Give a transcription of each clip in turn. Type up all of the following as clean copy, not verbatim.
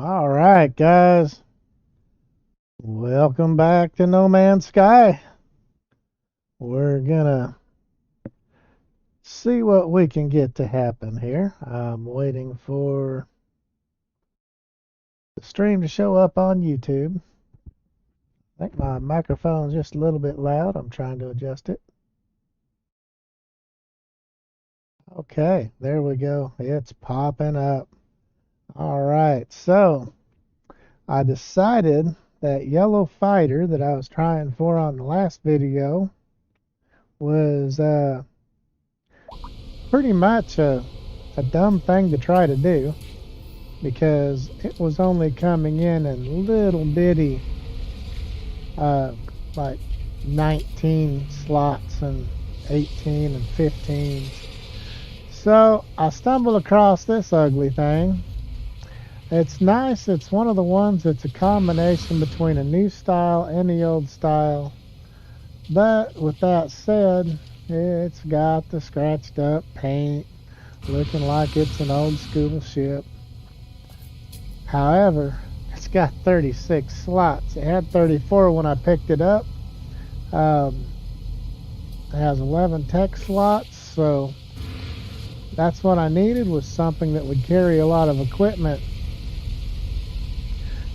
All right, guys. Welcome back to No Man's Sky. We're gonna see what we can get to happen here. I'm waiting for the stream to show up on YouTube. I think my microphone's just a little bit loud. I'm trying to adjust it. Okay, there we go. It's popping up. All right, so I decided that yellow fighter that I was trying for on the last video was pretty much a dumb thing to try to do because it was only coming in little bitty uh, like 19 slots and 18 and 15. So I stumbled across this ugly thing. It's nice. It's one of the ones that's a combination between a new style and the old style. But with that said, it's got the scratched up paint, looking like it's an old school ship. However, it's got 36 slots. It had 34 when I picked it up. It has 11 tech slots, so that's what I needed, was something that would carry a lot of equipment.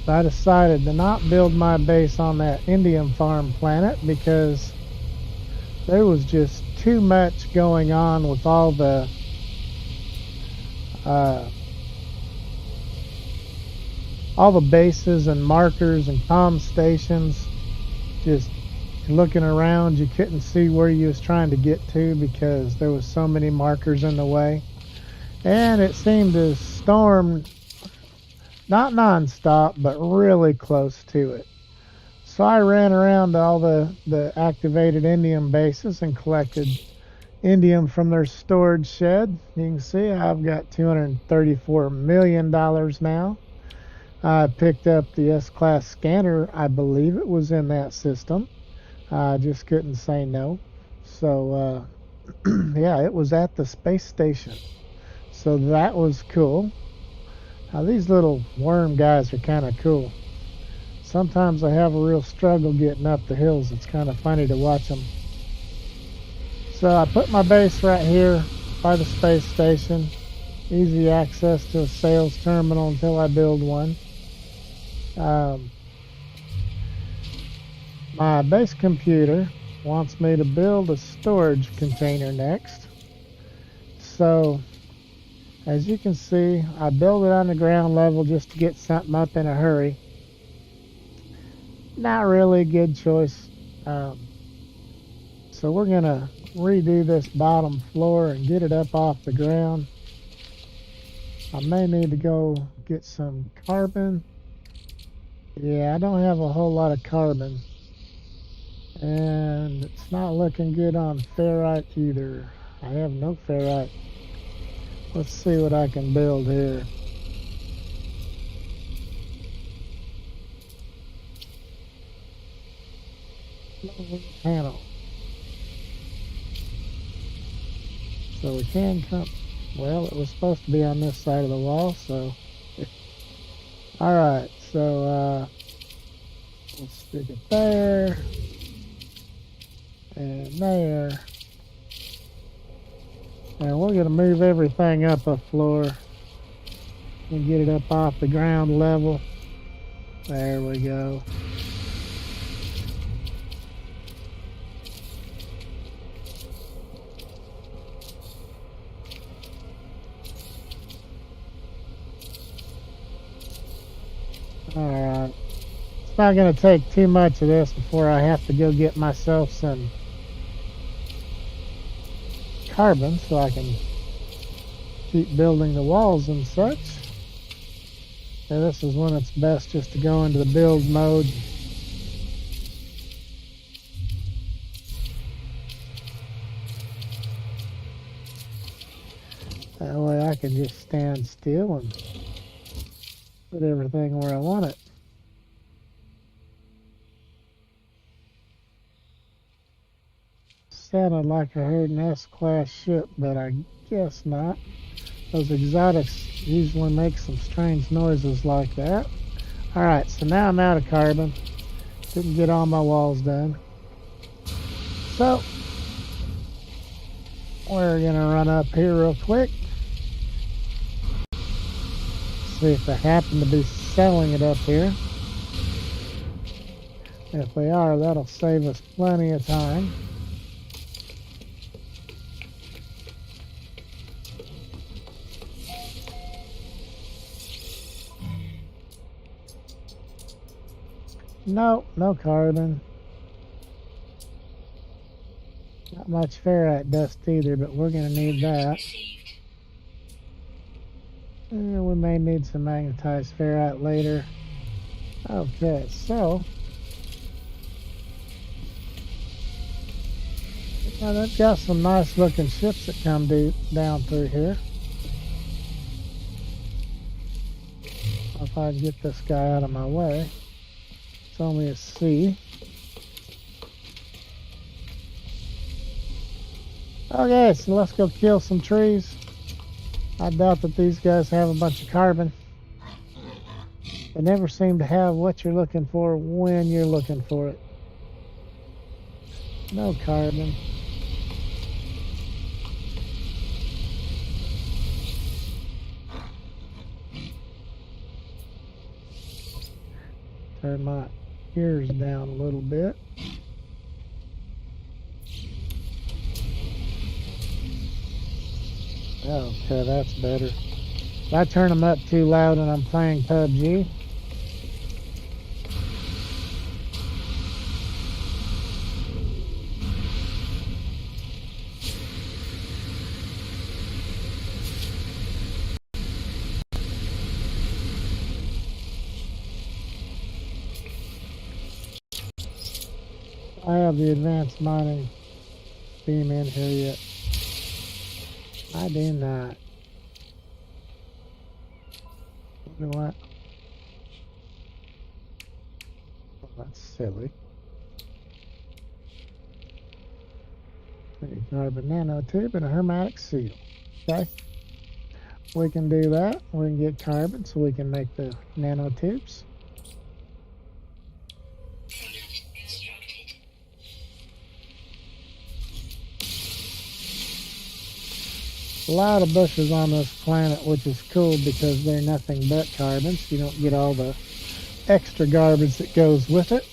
But I decided to not build my base on that indium farm planet because there was just too much going on with all the bases and markers and comm stations. Just looking around, you couldn't see where you was trying to get to because there was so many markers in the way. And it seemed to storm not non-stop, but really close to it. So I ran around to all the activated indium bases and collected indium from their storage shed. You can see I've got $234 million now. I picked up the S-Class scanner. I believe it was in that system. I just couldn't say no. So, yeah, it was at the space station. So that was cool. Now, these little worm guys are kind of cool. Sometimes I have a real struggle getting up the hills. It's kind of funny to watch them. So I put my base right here by the space station. Easy access to a sales terminal until I build one. My base computer wants me to build a storage container next. So as you can see, I build it on the ground level just to get something up in a hurry. Not really a good choice. So we're going to redo this bottom floor and get it up off the ground. I may need to go get some carbon. Yeah, I don't have a whole lot of carbon. And it's not looking good on ferrite either. I have no ferrite. Let's see what I can build here. Panel. So we can come, well, it was supposed to be on this side of the wall, so. Alright, so let's stick it there. And there. And we're going to move everything up a floor and get it up off the ground level. There we go. Alright. It's not going to take too much of this before I have to go get myself some carbon so I can keep building the walls and such. And this is when it's best just to go into the build mode. That way I can just stand still and put everything where I want it. Sounded like I heard an S-Class ship, but I guess not. Those exotics usually make some strange noises like that. Alright, so now I'm out of carbon. Didn't get all my walls done. So, we're going to run up here real quick. See if they happen to be selling it up here. If they are, that'll save us plenty of time. No, no carbon. Not much ferrite dust either, but we're going to need that. We may need some magnetized ferrite later. Okay, so now they've got some nice looking ships that come down through here. If I can get this guy out of my way. It's only a C. Okay, so let's go kill some trees. I doubt that these guys have a bunch of carbon. They never seem to have what you're looking for when you're looking for it. No carbon. Turn my ears down a little bit. Okay, that's better. If I turn them up too loud and I'm playing PubG, I have the advanced mining beam in here yet. I do not. You know what? Well, that's silly. A carbon nanotube and a hermetic seal. Okay. We can do that. We can get carbon so we can make the nanotubes. A lot of bushes on this planet, which is cool because they're nothing but carbons. You don't get all the extra garbage that goes with it.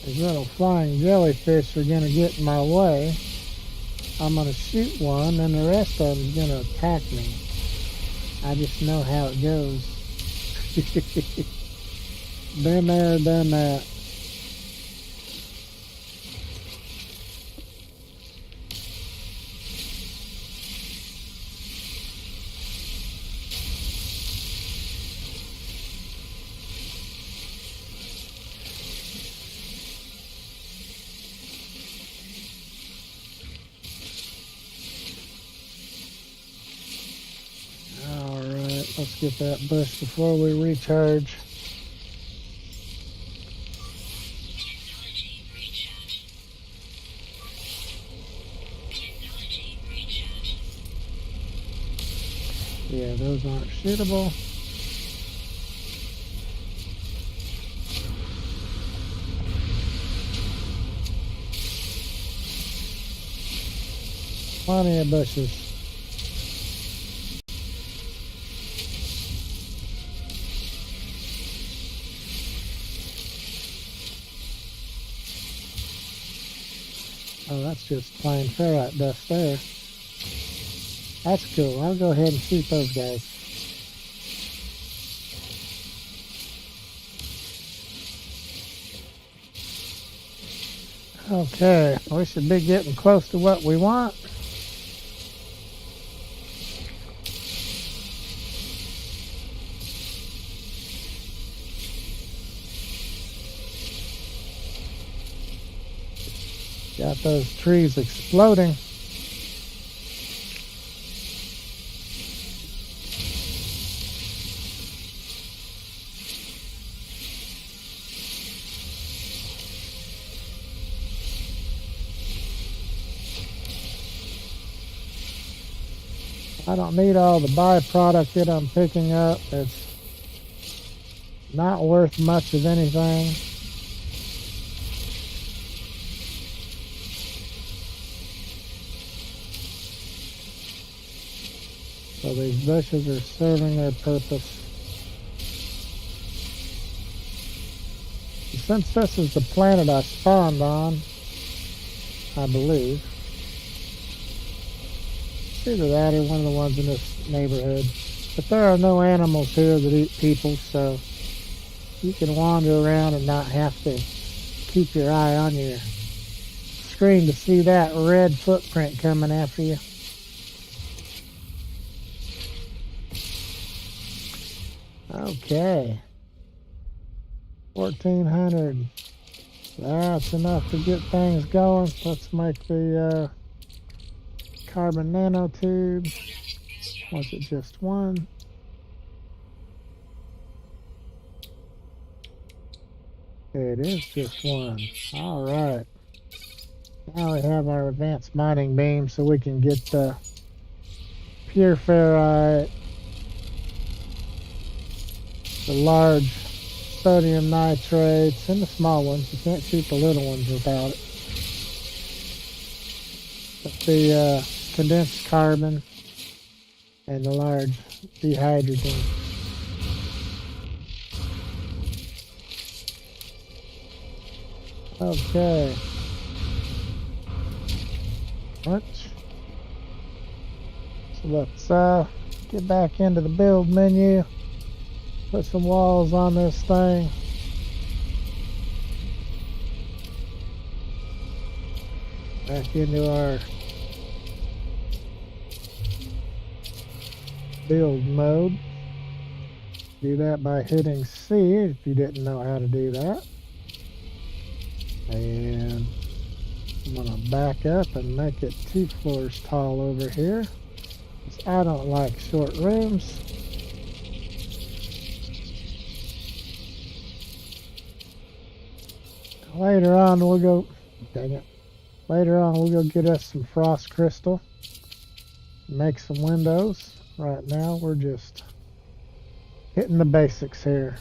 These little flying jellyfish are going to get in my way. I'm going to shoot one and the rest of them is going to attack me. I just know how it goes. Been there, done that. Let's get that bush before we recharge. Yeah, those aren't shootable. Plenty of bushes. Oh, that's just plain ferrite dust there. That's cool. I'll go ahead and shoot those guys. Okay, we should be getting close to what we want. Got those trees exploding. I don't need all the byproduct that I'm picking up. It's not worth much of anything. So these bushes are serving their purpose. And since this is the planet I spawned on, I believe, it's either that or one of the ones in this neighborhood. But there are no animals here that eat people, so you can wander around and not have to keep your eye on your screen to see that red footprint coming after you. Okay. 1400. That's enough to get things going. Let's make the carbon nanotube. Was it just one? It is just one. Alright. Now we have our advanced mining beam so we can get the pure ferrite, the large sodium nitrates, and the small ones. You can't shoot the little ones without it. But the condensed carbon and the large dehydrogen. Okay. Much. So let's get back into the build menu. Put some walls on this thing. Back into our build mode. Do that by hitting C if you didn't know how to do that. And I'm going to back up and make it 2 floors tall over here, because I don't like short rooms. Later on we'll go, dang it, later on we'll go get us some frost crystal, make some windows. Right now we're just hitting the basics here.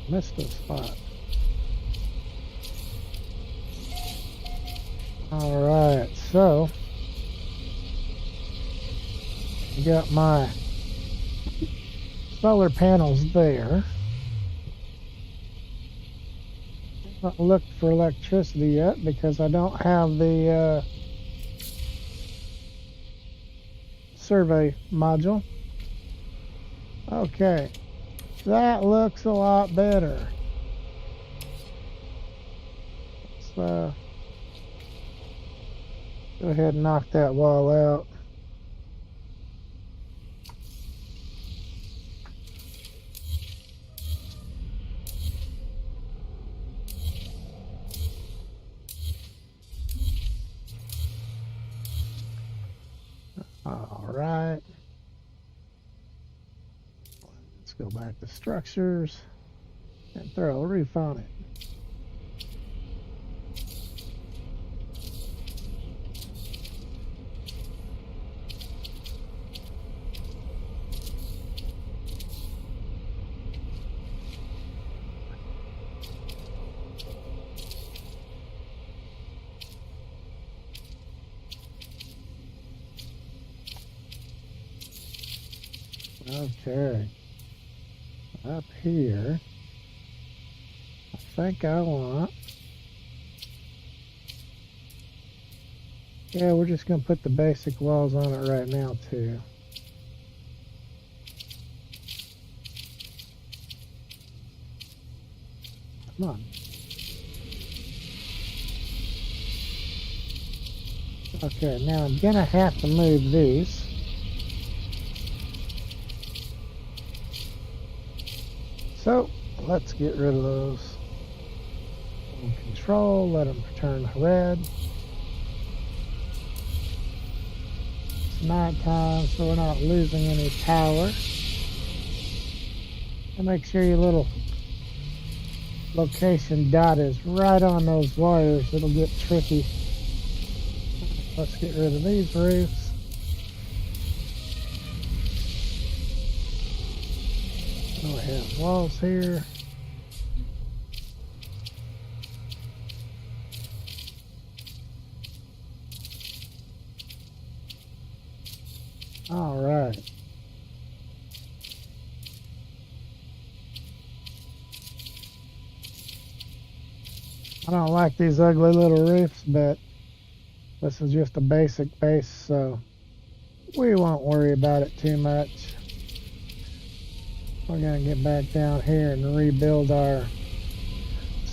Missed a spot. Alright, so I got my solar panels there. I haven't looked for electricity yet because I don't have the survey module. Okay. That looks a lot better. Let's go ahead and knock that wall out. All right. Go back to structures and throw a roof on it. Okay. Up here, I think I want, yeah, we're just going to put the basic walls on it right now too. Come on. Okay, now I'm going to have to move these. So let's get rid of those. control, let them turn red. It's nighttime, so we're not losing any power. And make sure your little location dot is right on those wires. It'll get tricky. Let's get rid of these roofs. We have walls here. All right. I don't like these ugly little roofs, but this is just a basic base, so we won't worry about it too much. We're going to get back down here and rebuild our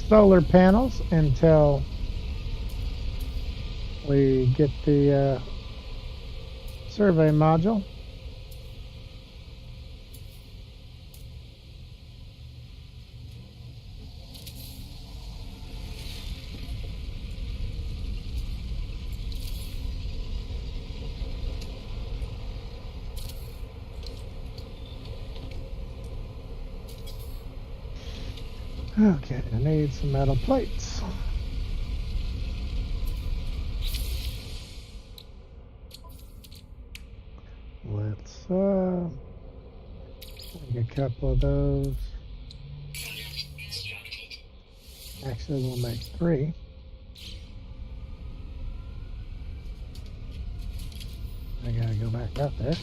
solar panels until we get the survey module. Okay, I need some metal plates. Let's make a couple of those. Actually, we'll make 3. I gotta go back up there.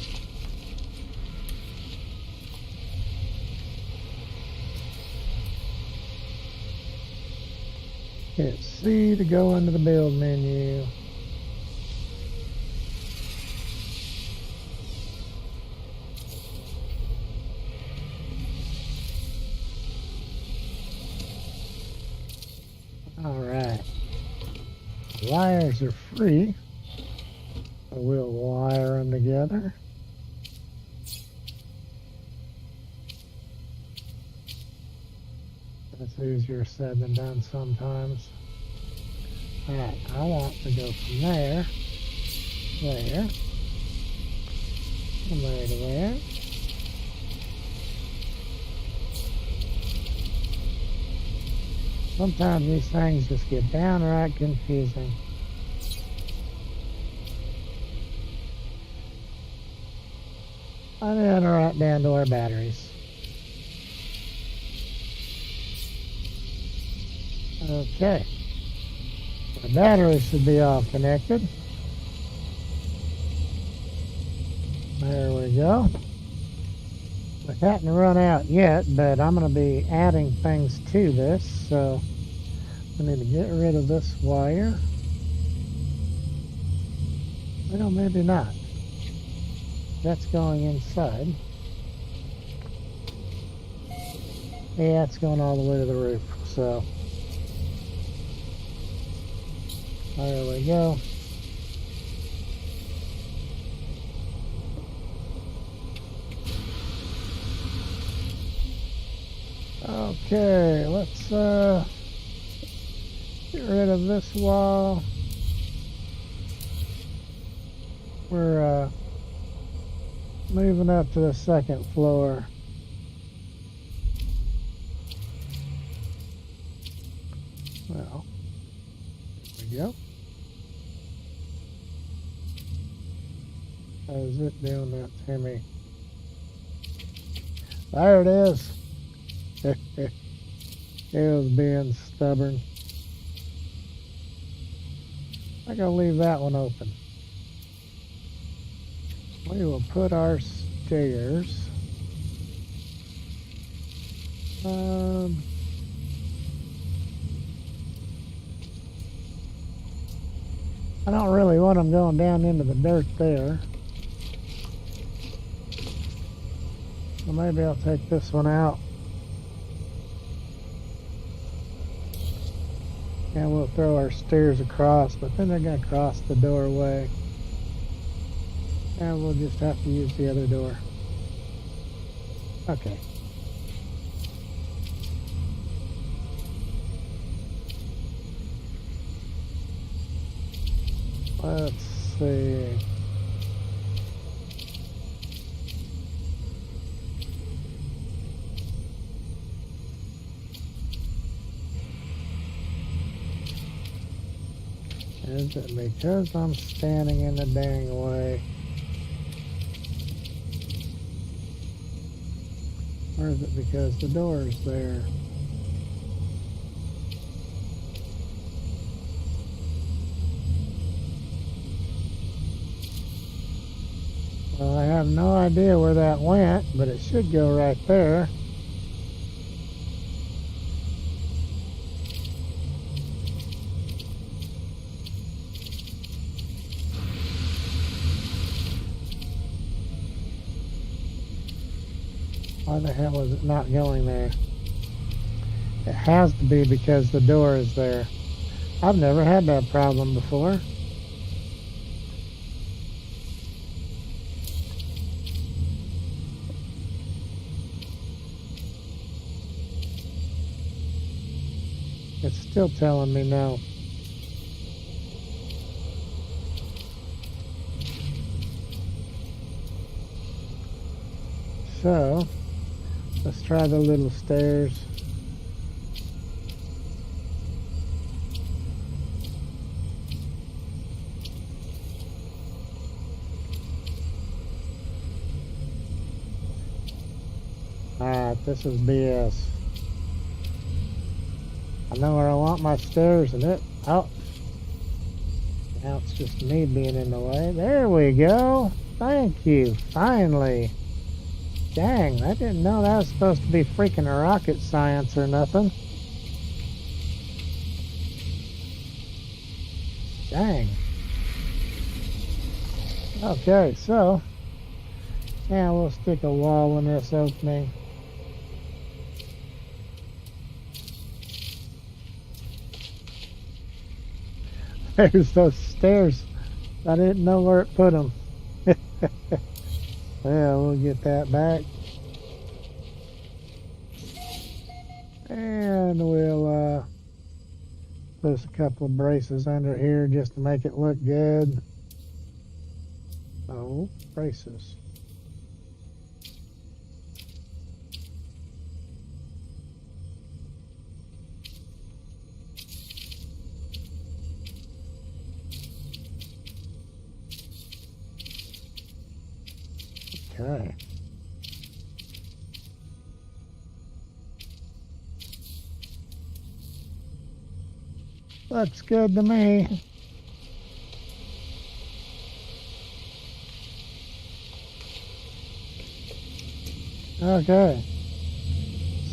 Hit C to go into the build menu. Alright. Wires are free, so we'll wire them together. That's easier said than done sometimes. Alright, I want to go from there, there, from there to there. Sometimes these things just get downright confusing. And then right down to our batteries. Okay. The batteries should be all connected. There we go. We haven't run out yet, but I'm going to be adding things to this, so I need to get rid of this wire. Well, maybe not. That's going inside. Yeah, it's going all the way to the roof, so there we go. Okay, let's get rid of this wall. We're moving up to the second floor. Well, there we go. How's it doing that to me? There it is. It was being stubborn. I'm gonna leave that one open. We will put our stairs. I don't really want them going down into the dirt there. So maybe I'll take this one out. And we'll throw our stairs across, but then they're going to cross the doorway. And we'll just have to use the other door. Okay. Let's see. Is it because I'm standing in the dang way? Or is it because the door is there? Well, I have no idea where that went, but it should go right there. Why the hell is it not going there? It has to be because the door is there. I've never had that problem before. It's still telling me no. So, let's try the little stairs. Alright, this is BS. I know where I want my stairs and it... Oh. Now it's just me being in the way. There we go. Thank you. Finally. Dang, I didn't know that was supposed to be freaking rocket science or nothing. Dang. Okay, so... yeah, we'll stick a wall in this opening. There's those stairs. I didn't know where it put them. Well, we'll get that back. And we'll put a couple of braces under here just to make it look good. Oh, braces. Okay. Looks good to me. Okay.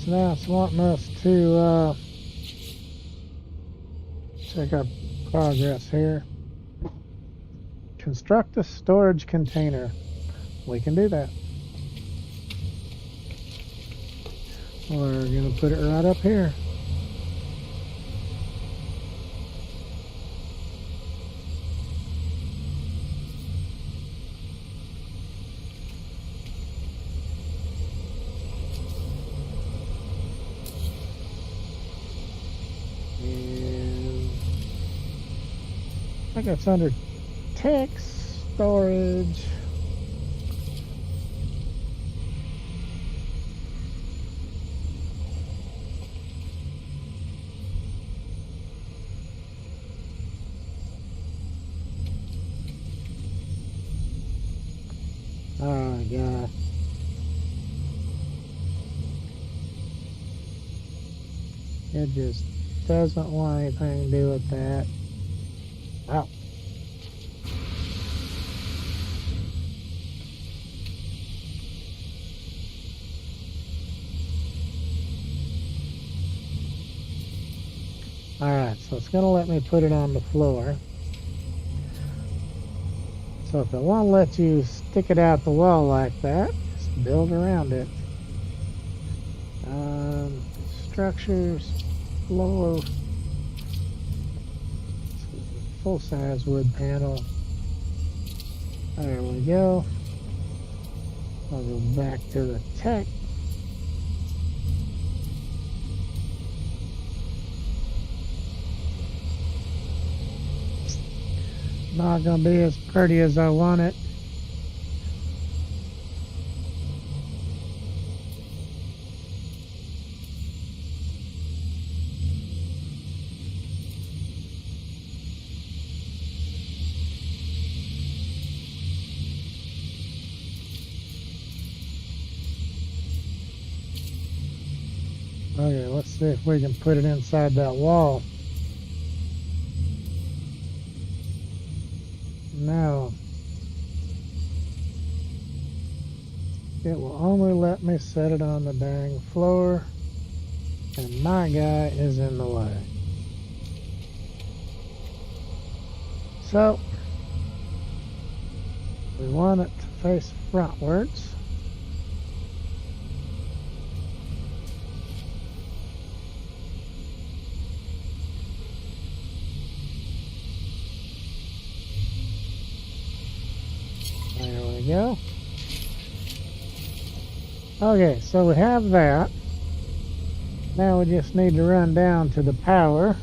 So now it's wanting us to check our progress here. Construct a storage container. We can do that. We're going to put it right up here. And I think it's under text storage. Oh God. It just doesn't want anything to do with that. Wow. Alright, so it's going to let me put it on the floor. So if it won't let you stick it out the wall like that, just build around it. Structures, floor, full-size wood panel. There we go. I'll go back to the tech. not gonna be as pretty as I want it. Okay, let's see if we can put it inside that wall. No. It will only let me set it on the dang floor, and my guy is in the way. So, we want it to face frontwards. There we go. Okay, so we have that. Now we just need to run down to the power.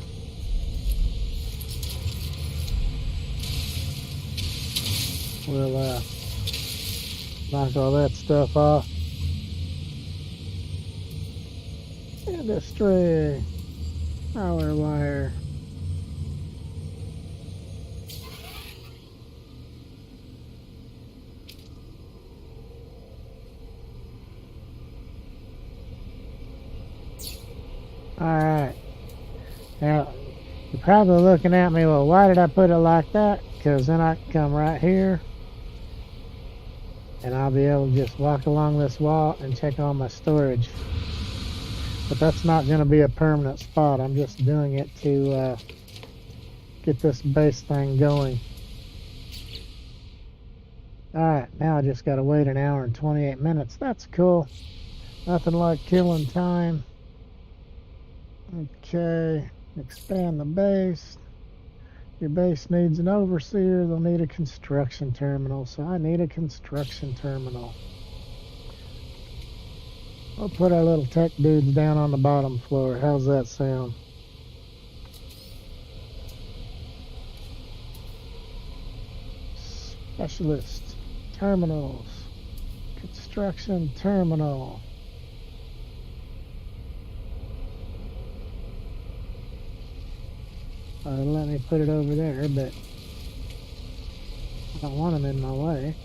We'll knock all that stuff off. Industry power wire. Alright. Now, you're probably looking at me, well, why did I put it like that? Because then I can come right here and I'll be able to just walk along this wall and check on my storage. But that's not going to be a permanent spot. I'm just doing it to get this base thing going. Alright, now I just got to wait an hour and 28 minutes. That's cool. Nothing like killing time. Okay, expand the base. Your base needs an overseer. They'll need a construction terminal, so I need a construction terminal. We'll put our little tech dudes down on the bottom floor. How's that sound? Specialist terminals. Construction terminal. Let me put it over there, but I don't want them in my way.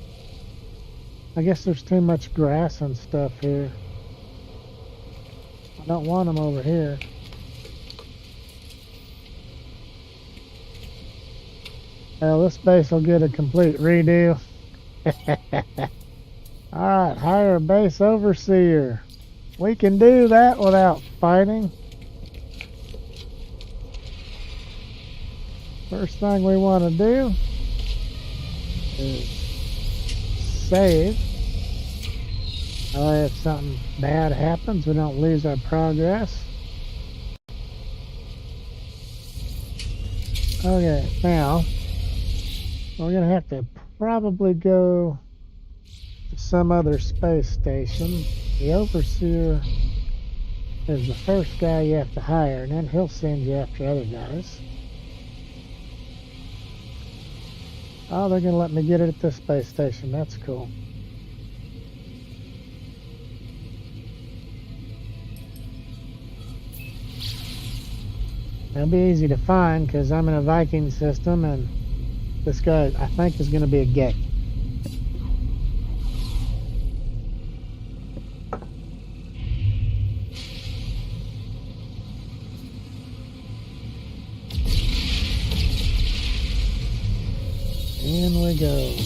I guess there's too much grass and stuff here. I don't want them over here. Well, this base will get a complete redo. Alright, hire a base overseer. We can do that without fighting. First thing we want to do is save. If something bad happens, we don't lose our progress. Okay, now we're going to have to probably go to some other space station. The overseer is the first guy you have to hire, and then he'll send you after other guys. Oh, they're going to let me get it at this space station. That's cool. It'll be easy to find because I'm in a Viking system, and this guy, I think, is going to be a gay. In we go.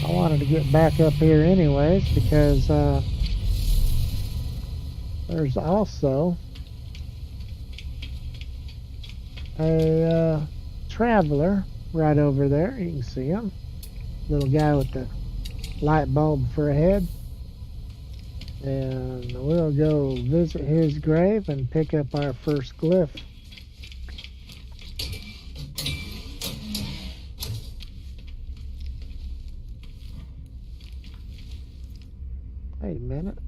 I wanted to get back up here anyways because there's also a traveler right over there. You can see him. Little guy with the light bulb for a head, and we'll go visit his grave and pick up our first glyph. Wait a minute.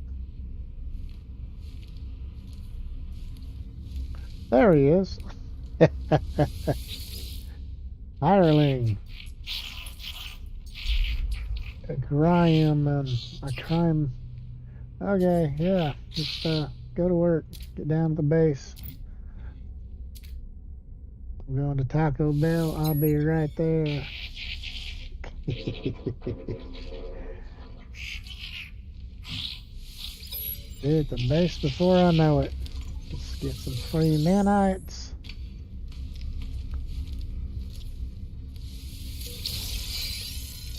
There he is. Hireling. A crime and a crime. Okay, yeah. Just go to work. Get down to the base. I'm going to Taco Bell. I'll be right there. Be at the base before I know it. Let's get some free nanites.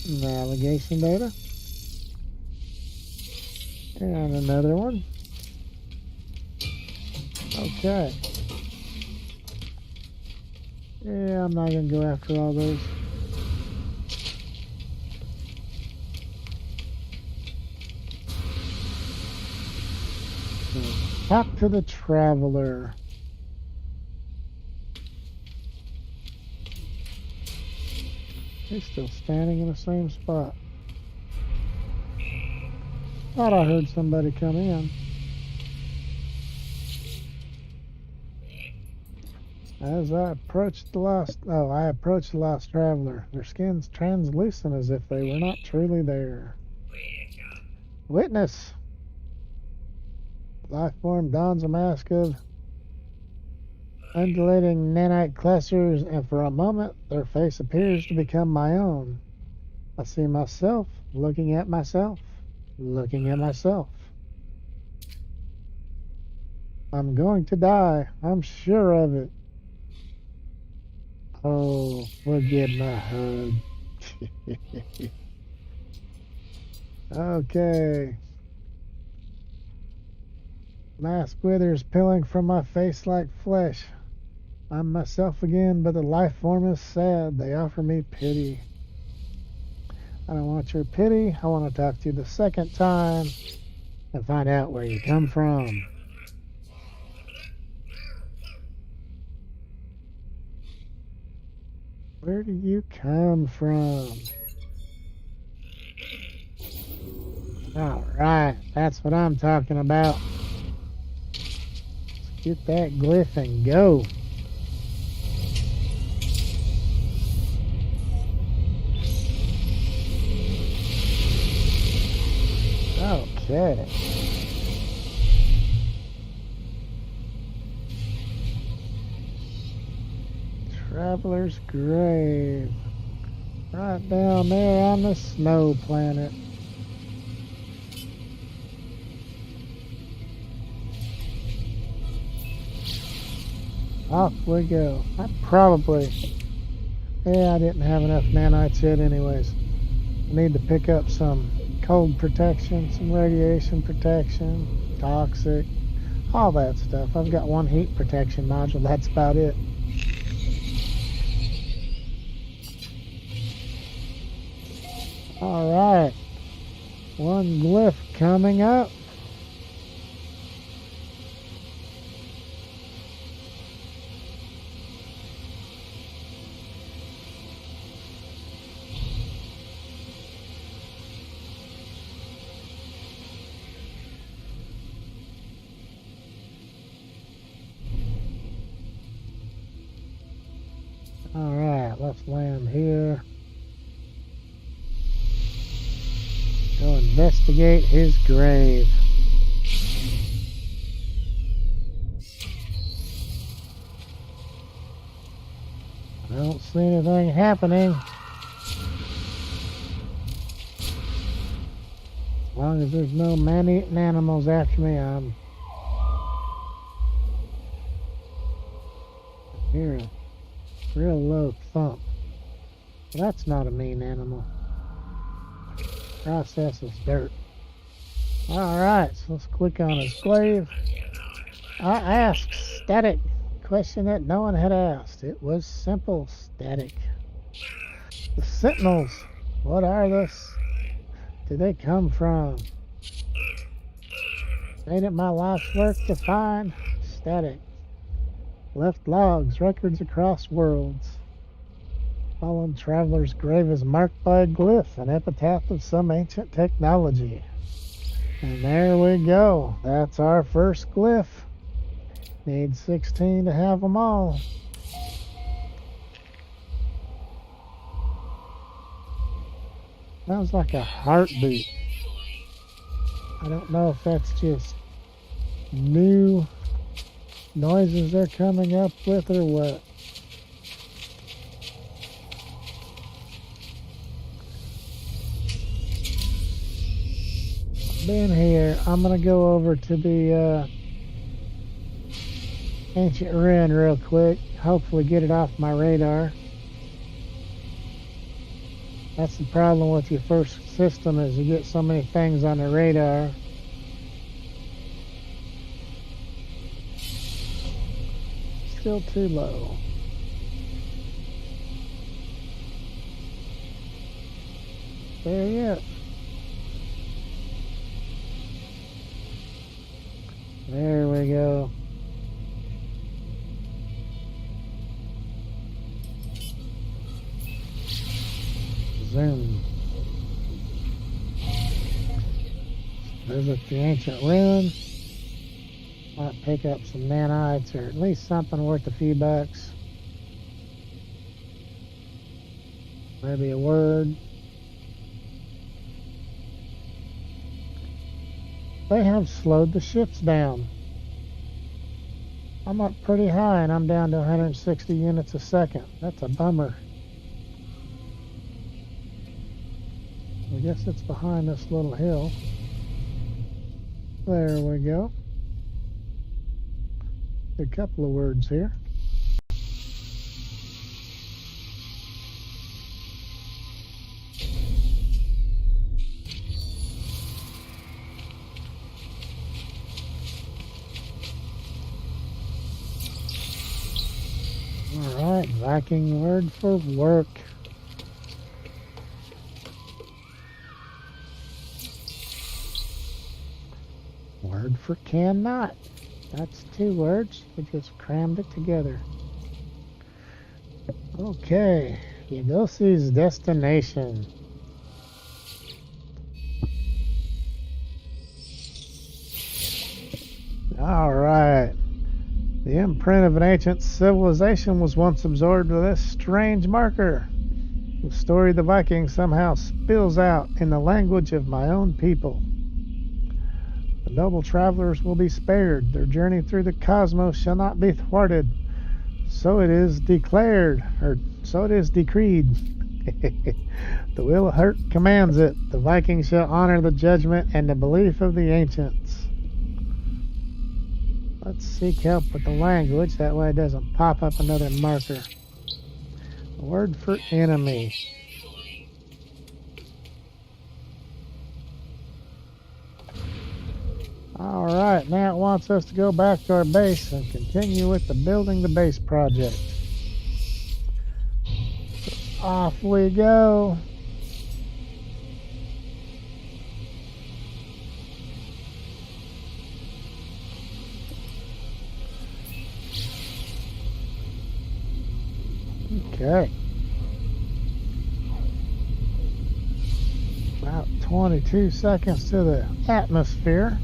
Navigation data. And another one. Okay. Yeah, I'm not going to go after all those. So, talk to the traveler. He's still standing in the same spot. Thought I heard somebody come in. As I approached the lost traveler. Their skin's translucent as if they were not truly there. Witness! Life form dons a mask of undulating nanite clusters, and for a moment their face appears to become my own. I see myself looking at myself, looking at myself. I'm going to die, I'm sure of it. Oh, we're getting a hug. Okay. Mask withers, peeling from my face like flesh. I'm myself again, but the life form is sad. They offer me pity. I don't want your pity. I want to talk to you the second time and find out where you come from. Where do you come from? Alright, that's what I'm talking about. Let's get that glyph and go. Okay. Traveler's Grave. Right down there on the snow planet. Off we go. I didn't have enough nanites yet anyways. I need to pick up some cold protection, some radiation protection, toxic, all that stuff. I've got one heat protection module, that's about it. Alright, one glyph coming up. Alright, let's land here. Go investigate his grave. I don't see anything happening. As long as there's no man-eating animals after me, I'm hear a real low thump. That's not a mean animal. Processes dirt. Alright, so let's click on his glaive. I asked static question that no one had asked. It was simple static. The Sentinels, what are this? Did they come from? Made it my life's work to find. Static. Left logs, records across worlds. Fallen traveler's grave is marked by a glyph, an epitaph of some ancient technology. And there we go. That's our first glyph. Need 16 to have them all. Sounds like a heartbeat. I don't know if that's just new noises they're coming up with or what. Been here. I'm gonna go over to the ancient ruin real quick. Hopefully get it off my radar. That's the problem with your first system, is you get so many things on the radar. Still too low. There yet. There we go. Zoom. Visit the ancient ruin. Might pick up some nanites, or at least something worth a few bucks. Maybe a word. They have slowed the ships down. I'm up pretty high and I'm down to 160 units a second. That's a bummer. I guess it's behind this little hill. There we go. A couple of words here. Alright, Viking word for work. Word for cannot. That's 2 words. We just crammed it together. Okay, Yagosi's destination. Alright. The imprint of an ancient civilization was once absorbed with this strange marker. The story of the Vikings somehow spills out in the language of my own people. The noble travelers will be spared. Their journey through the cosmos shall not be thwarted. So it is declared, or so it is decreed. The will of Hurt commands it. The Vikings shall honor the judgment and the belief of the ancients. Let's seek help with the language. That way it doesn't pop up another marker. A word for enemy. Alright, now it wants us to go back to our base and continue with the building the base project. So off we go. Okay. About 22 seconds to the atmosphere.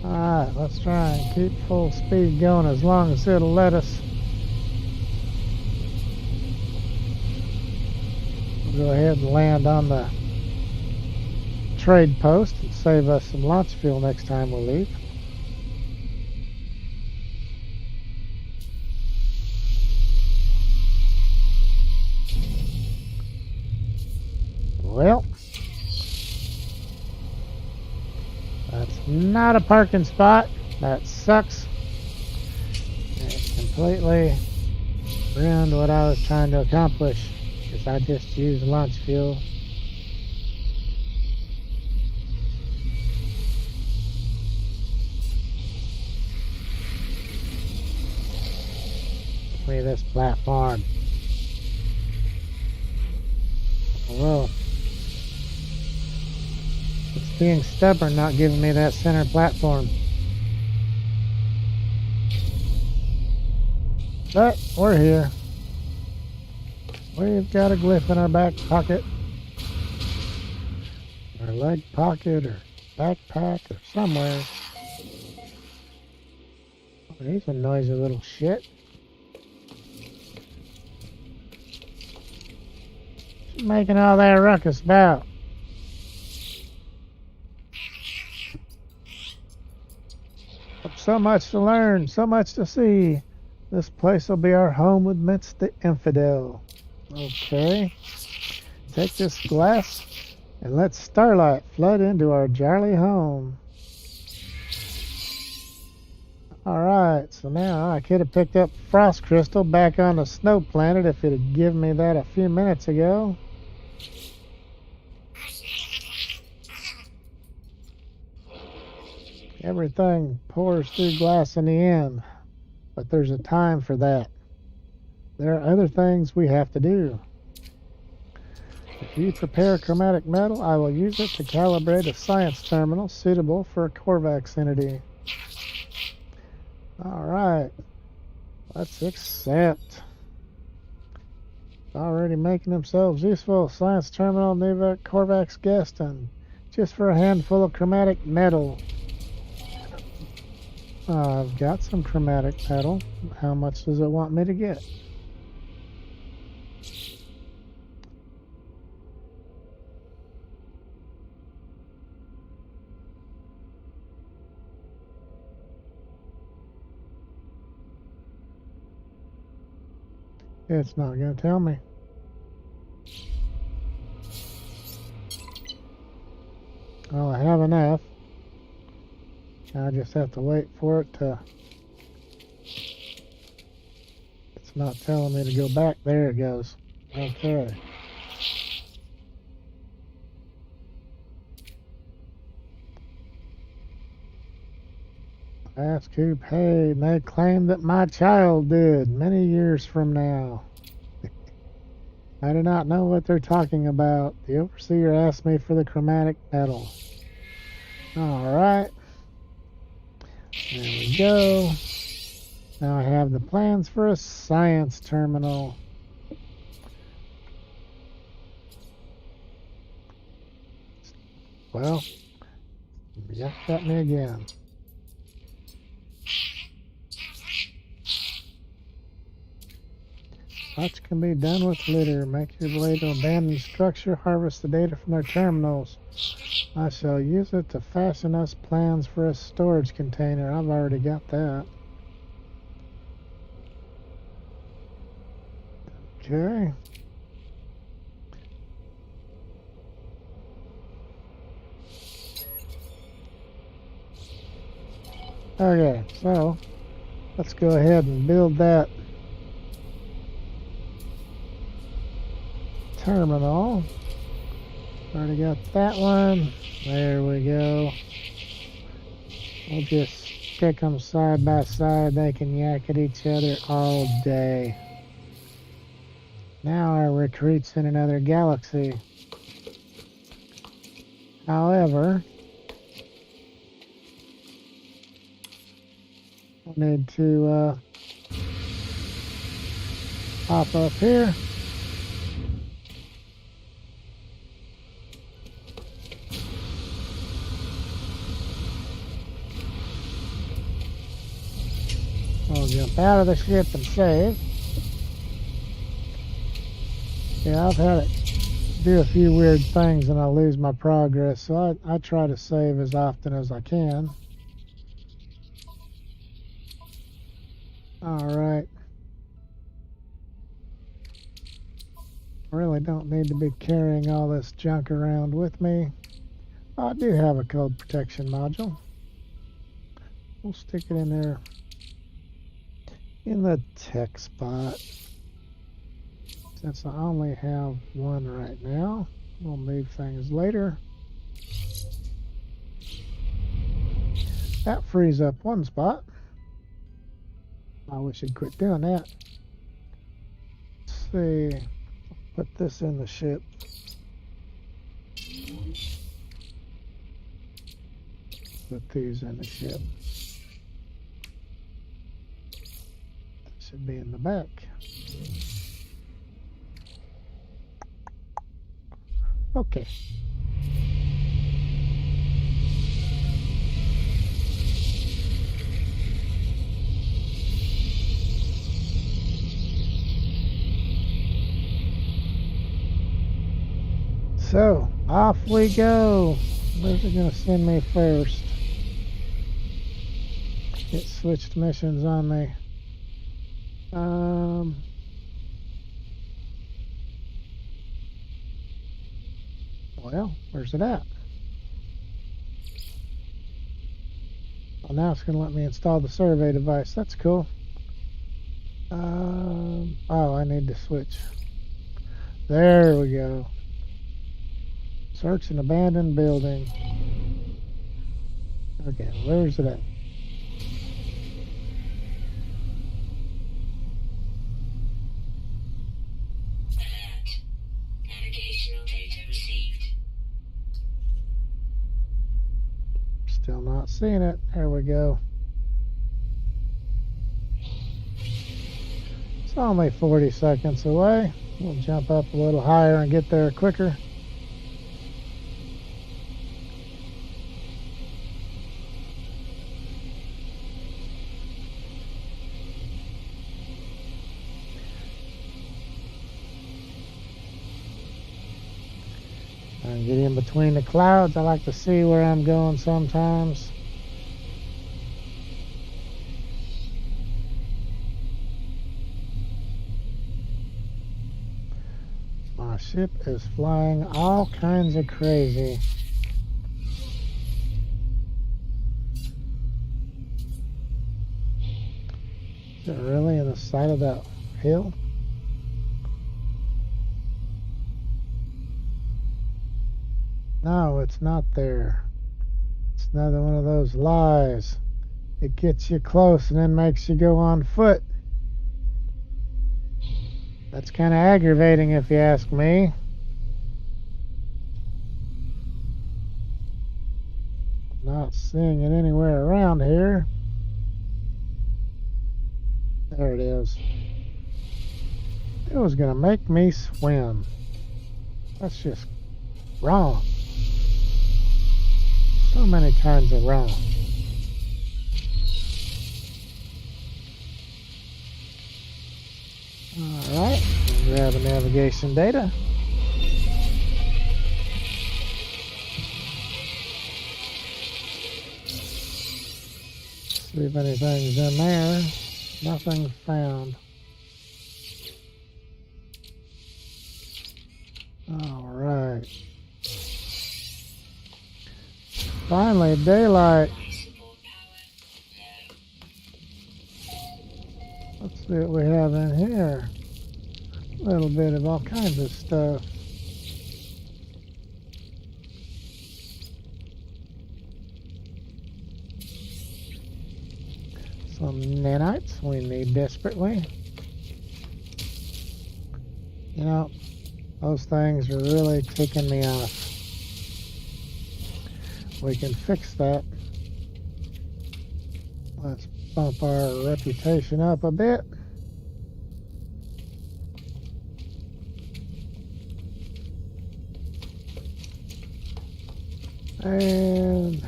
Alright, let's try and keep full speed going as long as it'll let us. We'll go ahead and land on the trade post and save us some launch fuel next time we leave. Well, that's not a parking spot. That sucks. It completely ruined what I was trying to accomplish, because I just used launch fuel. Look at this platform. Well, it's being stubborn, not giving me that center platform. But we're here. We've got a glyph in our back pocket, our leg pocket, or backpack, or somewhere. Oh, he's a noisy little shit. What's he making all that ruckus about? So much to learn, so much to see. This place will be our home amidst the infidel. Okay. Take this glass and let starlight flood into our jolly home. Alright, so now I could have picked up frost crystal back on the snow planet if it had given me that a few minutes ago. Everything pours through glass in the end, but there's a time for that. There are other things we have to do. If you prepare chromatic metal, I will use it to calibrate a science terminal suitable for a Korvax entity. Alright, let's accept. Already making themselves useful. Science terminal, new Korvax guest, and just for a handful of chromatic metal. I've got some chromatic metal. How much does it want me to get? It's not going to tell me. Well, I have enough. I just have to wait for it to... It's not telling me to go back. There it goes. Okay. Ask who paid. They claim that my child did many years from now. I do not know what they're talking about. The overseer asked me for the chromatic metal. Alright. There we go. Now I have the plans for a science terminal. Well, you got me again. Much can be done with litter. Make your way to abandoned structure, harvest the data from their terminals. I shall use it to fashion us plans for a storage container. I've already got that. Okay. Okay, so let's go ahead and build that terminal. Already got that one. There we go. We'll just stick them side by side. They can yak at each other all day. Now our retreat's in another galaxy. However, we'll need to hop up here. We'll jump out of the ship and save. Yeah, I've had it do a few weird things and I lose my progress, so I try to save as often as I can. Alright. Really don't need to be carrying all this junk around with me. I do have a code protection module. We'll stick it in there in the tech spot. Since I only have one right now, we'll move things later. That frees up one spot. I wish I'd quit doing that. Let's see. Put this in the ship. Put these in the ship. Should be in the back. Okay. So, off we go. Where's it going to send me first? It switched missions on me. Well, where's it at? Well, now it's going to let me install the survey device. That's cool. Oh, I need to switch. There we go. Search an abandoned building. Okay, where's it at? Navigational data received. Still not seeing it. There we go. It's only 40 seconds away. We'll jump up a little higher and get there quicker. And get in between the clouds. I like to see where I'm going sometimes. My ship is flying all kinds of crazy. Is it really in the side of that hill? No, it's not there. It's another one of those lies. It gets you close and then makes you go on foot. That's kind of aggravating if you ask me. Not seeing it anywhere around here. There it is. It was going to make me swim. That's just wrong. So many kinds of wrong. Alright, grab the navigation data. See if anything's in there. Nothing found. Alright. Finally, daylight. Let's see what we have in here. A little bit of all kinds of stuff. Some nanites we need desperately. You know, those things are really ticking me off. We can fix that. Let's bump our reputation up a bit. And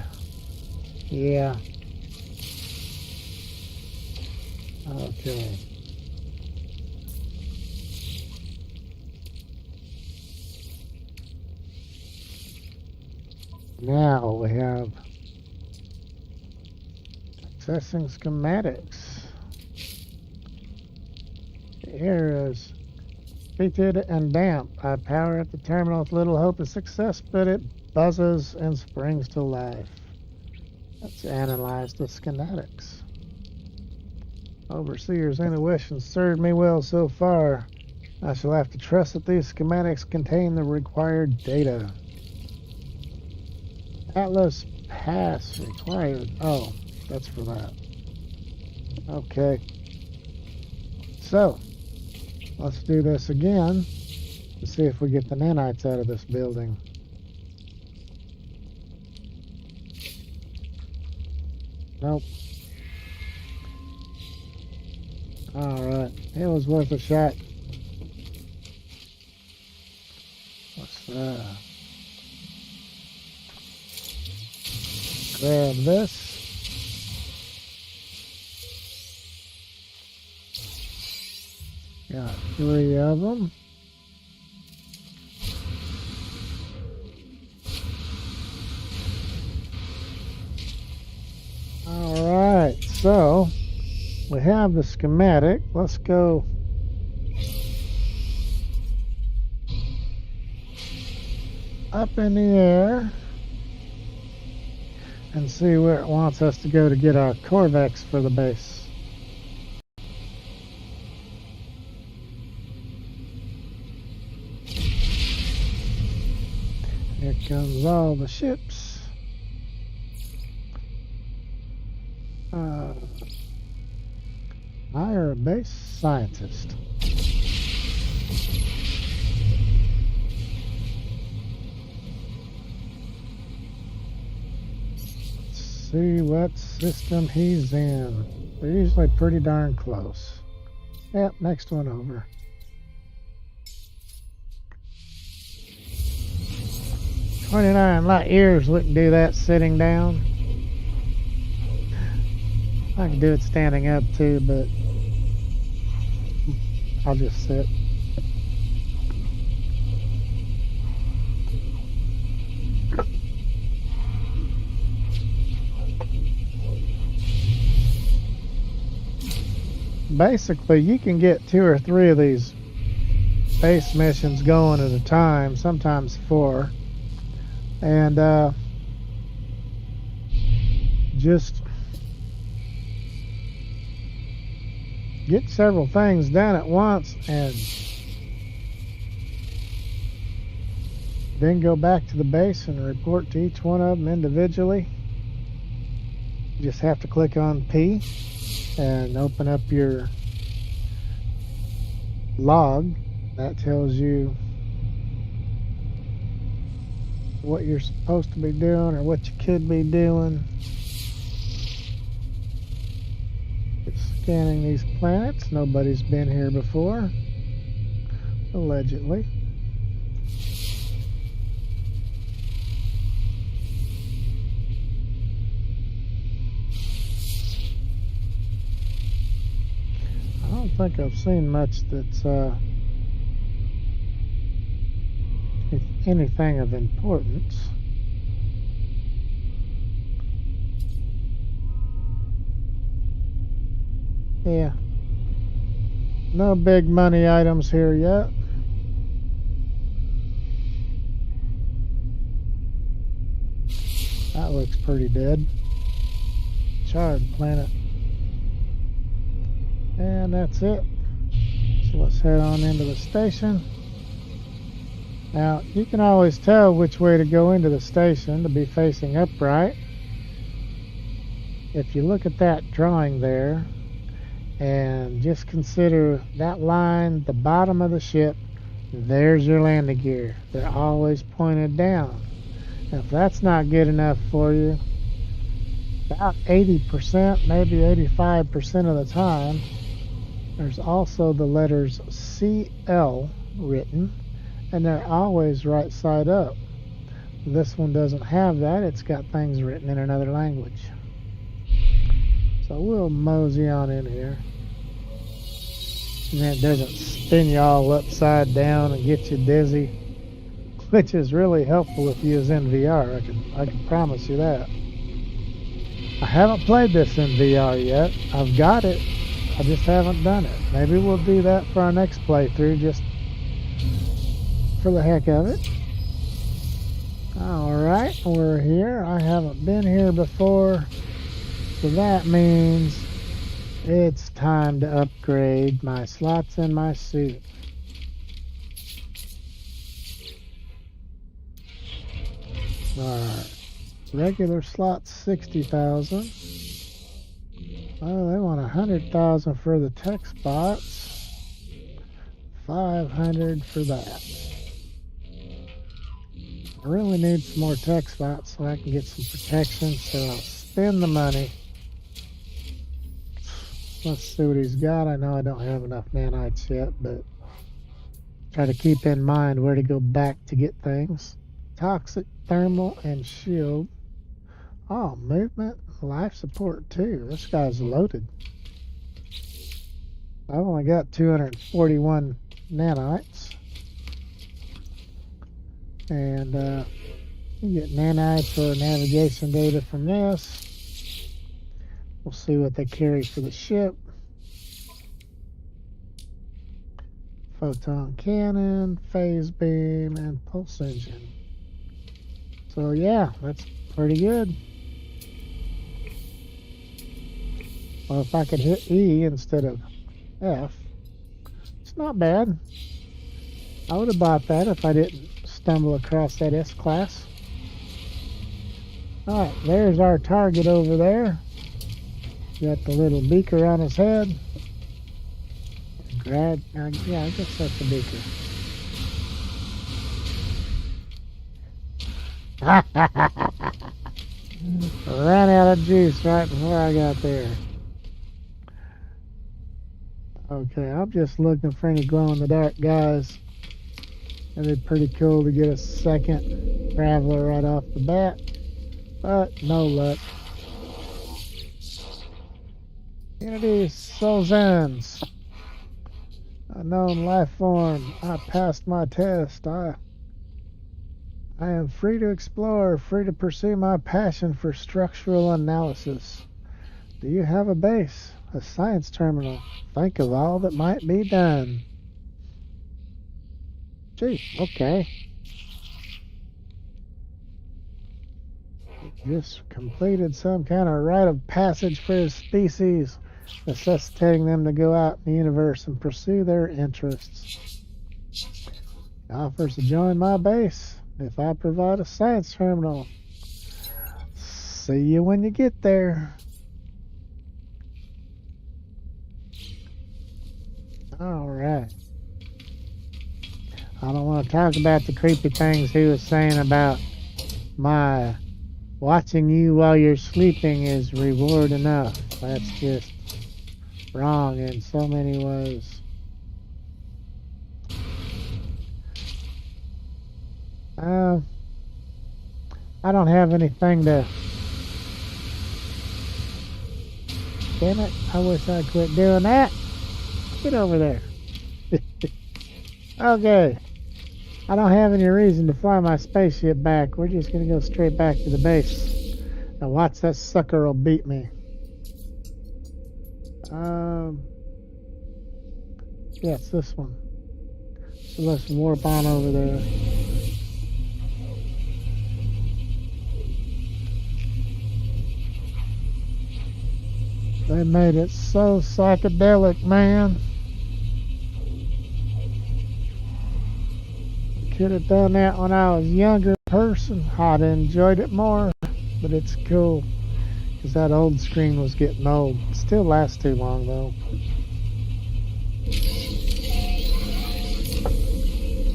yeah. Okay. Now we have accessing schematics. The air is heated and damp. I power at the terminal with little hope of success, but it buzzes and springs to life. Let's analyze the schematics. Overseer's intuition served me well so far. I shall have to trust that these schematics contain the required data. Atlas pass required. Oh, that's for that. Okay. So, let's do this again to see if we get the nanites out of this building. Nope. Alright, it was worth a shot. What's that? Grab this. Got 3 of them. Alright, so we have the schematic. Let's go up in the air and see where it wants us to go to get our Corvex for the base. Here comes all the ships. Hire a base scientist. Let's see what system he's in. They're usually pretty darn close. Yep, next one over. "29 light years wouldn't do that sitting down." I can do it standing up too, but I'll just sit. Basically, you can get 2 or 3 of these base missions going at a time, sometimes 4. And just get several things done at once and then go back to the base and report to each one of them individually. You just have to click on P and open up your log. That tells you what you're supposed to be doing or what you could be doing. Scanning these planets. Nobody's been here before, allegedly. I don't think I've seen much that's anything of importance. Yeah, no big money items here yet. That looks pretty dead. Charred planet. And that's it. So let's head on into the station. Now, you can always tell which way to go into the station to be facing upright. If you look at that drawing there, and just consider that line, the bottom of the ship, there's your landing gear. They're always pointed down. And if that's not good enough for you, about 80%, maybe 85% of the time, there's also the letters CL written, and they're always right side up. This one doesn't have that. It's got things written in another language. So we'll mosey on in here. And it doesn't spin you all upside down and get you dizzy, which is really helpful if you use in VR. I can promise you that. I haven't played this in VR yet. I've got it. I just haven't done it. Maybe we'll do that for our next playthrough, just for the heck of it. Alright, we're here. I haven't been here before. So that means it's time to upgrade my slots in my suit. Alright. Regular slots 60,000. Oh, they want 100,000 for the tech spots. 500 for that. I really need some more tech spots so I can get some protection, so I'll spend the money Let's see what he's got. I know I don't have enough nanites yet, but try to keep in mind where to go back to get things. Toxic, thermal, and shield. Oh, movement, life support too. This guy's loaded. I've only got 241 nanites. And you get nanites or navigation data from this. We'll see what they carry for the ship. Photon cannon, phase beam, and pulse engine. So yeah, that's pretty good. Well, if I could hit E instead of F, it's not bad. I would have bought that if I didn't stumble across that S-Class. Alright, there's our target over there. Got the little beaker on his head. Yeah, I guess that's a beaker. Ran out of juice right before I got there. Okay, I'm just looking for any glow-in-the-dark guys. It'd be pretty cool to get a second traveler right off the bat, but no luck. Unity Solzens. Unknown life form. I passed my test. I am free to explore, free to pursue my passion for structural analysis. Do you have a base? A science terminal? Think of all that might be done. Gee, okay. Just completed some kind of rite of passage for his species, necessitating them to go out in the universe and pursue their interests. He offers to join my base if I provide a science terminal. See you when you get there. Alright. I don't want to talk about the creepy things he was saying about my watching you while you're sleeping is reward enough. That's just wrong in so many ways. I don't have anything to... Damn it, I wish I quit doing that. Get over there. Okay. I don't have any reason to fly my spaceship back. We're just gonna go straight back to the base and watch that sucker will beat me. Yeah, it's this one. So let's warp on over there. They made it so psychedelic, man. Could have done that when I was a younger person. I'd enjoyed it more, but it's cool because that old screen was getting old. It still lasts too long though.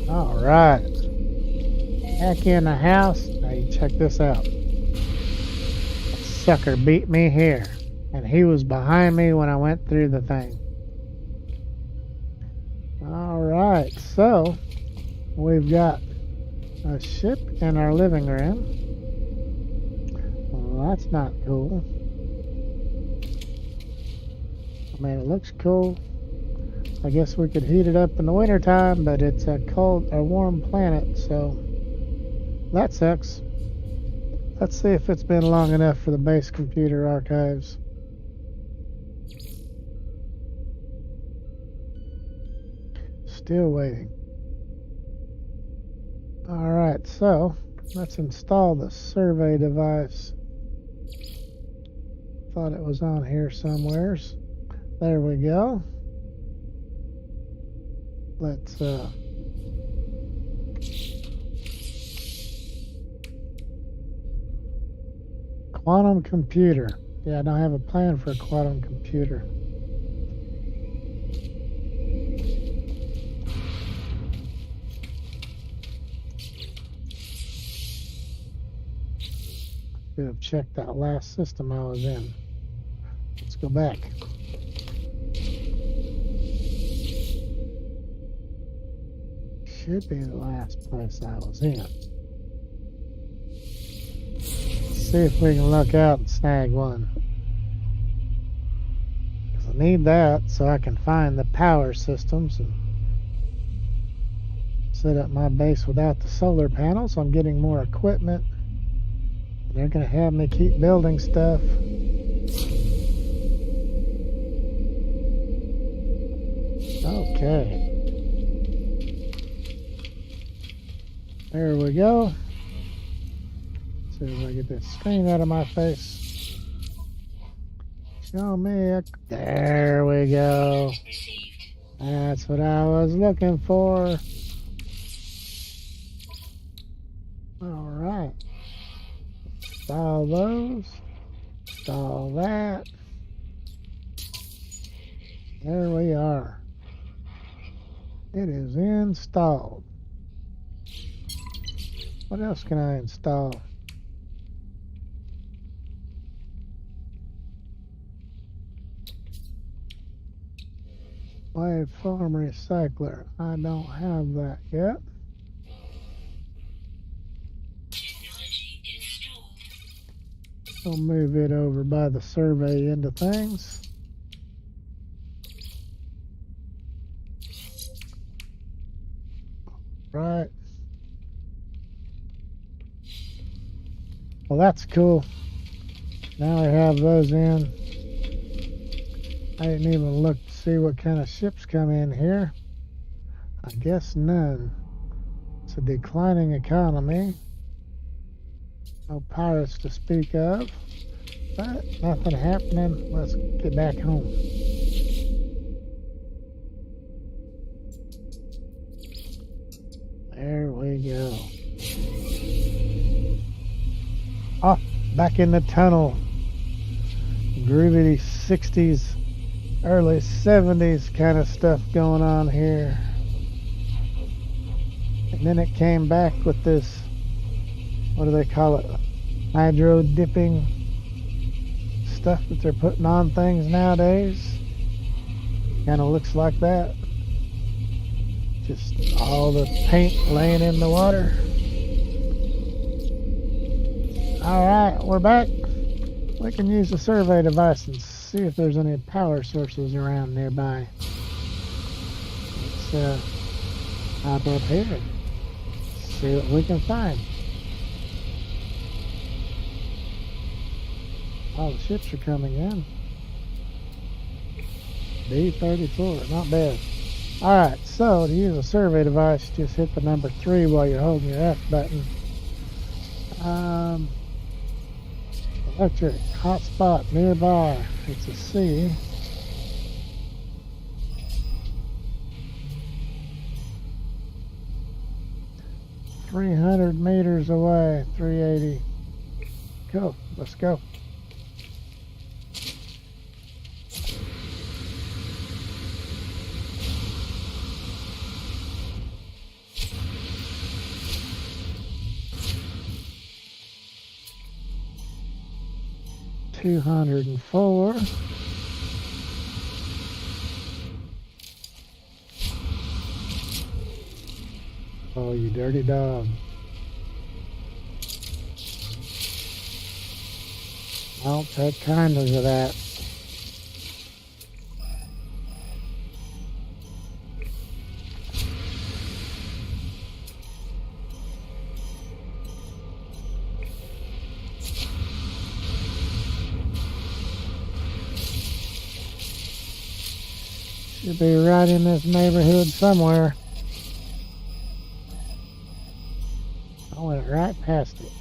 All right, back in the house. Now you check this out. That sucker beat me here, and he was behind me when I went through the thing. All right, so we've got a ship in our living room. Well, that's not cool. I mean, it looks cool. I guess we could heat it up in the wintertime, but it's a warm planet, so that sucks. Let's see if it's been long enough for the base computer archives. Still waiting. Alright, so let's install the survey device. Thought it was on here somewheres. There we go. Let's quantum computer. Yeah, I don't have a plan for a quantum computer. Should have checked that last system I was in. Let's go back. should be the last place I was in. See if we can look out and snag one. Because I need that so I can find the power systems and set up my base without the solar panels. I'm getting more equipment. They're going to have me keep building stuff. Okay. There we go. See if I get this screen out of my face. Show me. There we go. That's what I was looking for. Alright. Install those. Install that. There we are. It is installed. What else can I install? Waveform recycler. I don't have that yet. I'll move it over by the survey into things. Right. Well, that's cool. Now I have those in. I didn't even look to see what kind of ships come in here. I guess none. It's a declining economy. No pirates to speak of. But nothing happening. Let's get back home. There we go. Oh, back in the tunnel. Groovy 60s, early 70s kind of stuff going on here. And then it came back with this, what do they call it? Hydro dipping stuff that they're putting on things nowadays. Kind of looks like that. Just all the paint laying in the water. Alright, we're back. We can use the survey device and see if there's any power sources around nearby. Let's hop up here and see what we can find. All the ships are coming in. B-34, not bad. Alright, so to use a survey device, just hit the number 3 while you're holding your F button. Electric hotspot nearby. It's a C. $300 meters away, 380. Cool, let's go. $204. Oh, you dirty dog. I'll take kindness of that. Should be right in this neighborhood somewhere. I went right past it.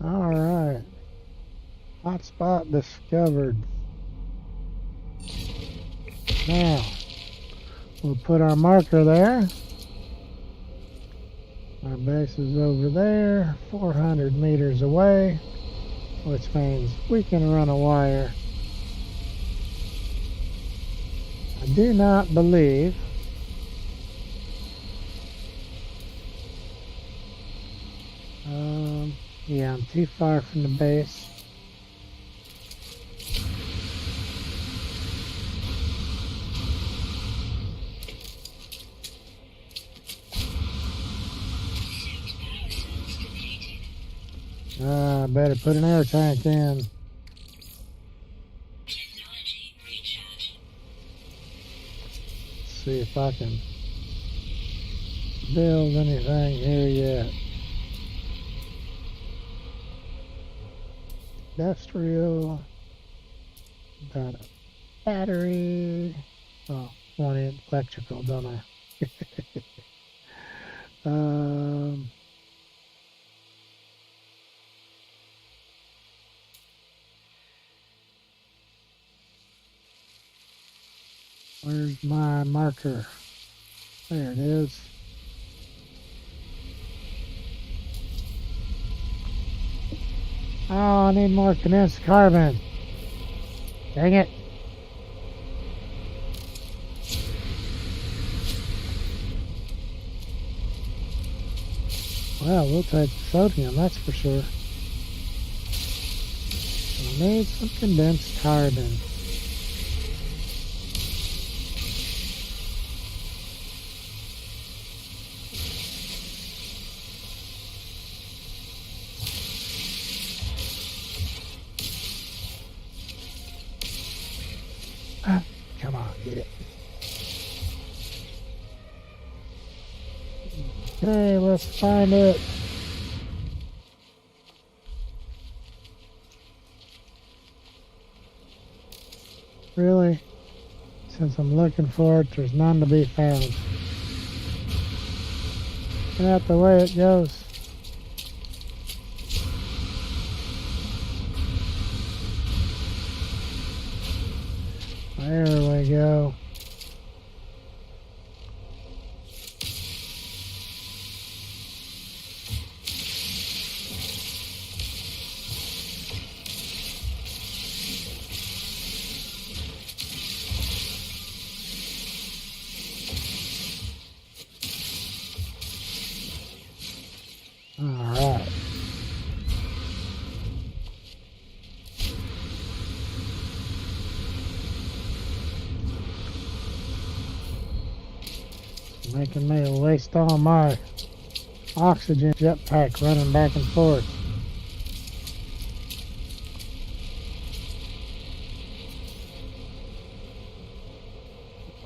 Alright. Hotspot discovered. Now, we'll put our marker there. Our base is over there, 400 meters away. which means we can run a wire. I do not believe yeah, I'm too far from the base. I better put an air tank in. Technology recharge. See if I can build anything here yet. Industrial. Got a battery. Oh, one in electrical, don't I? Where's my marker? There it is. Oh, I need more condensed carbon. Dang it. Well, we'll take the sodium, that's for sure. I need some condensed carbon. Come on, get it. Okay, let's find it. Really? Since I'm looking for it, there's none to be found. That's the way it goes. There we go. All right. Making me waste all my oxygen jetpack running back and forth.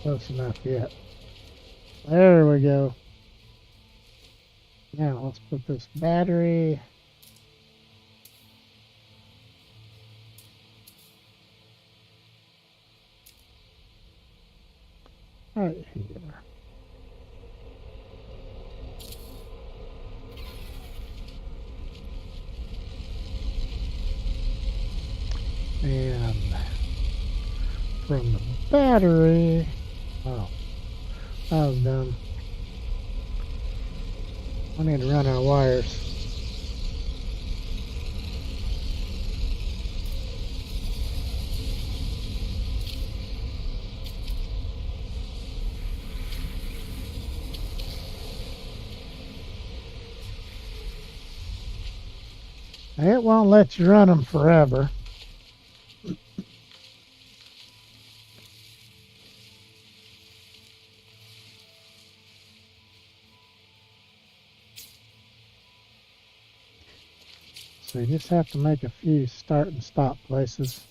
Close enough yet. There we go. Now let's put this battery. Right here. And from the battery, oh, that was done. I need to run our wires. It won't let you run them forever. So you just have to make a few start and stop places.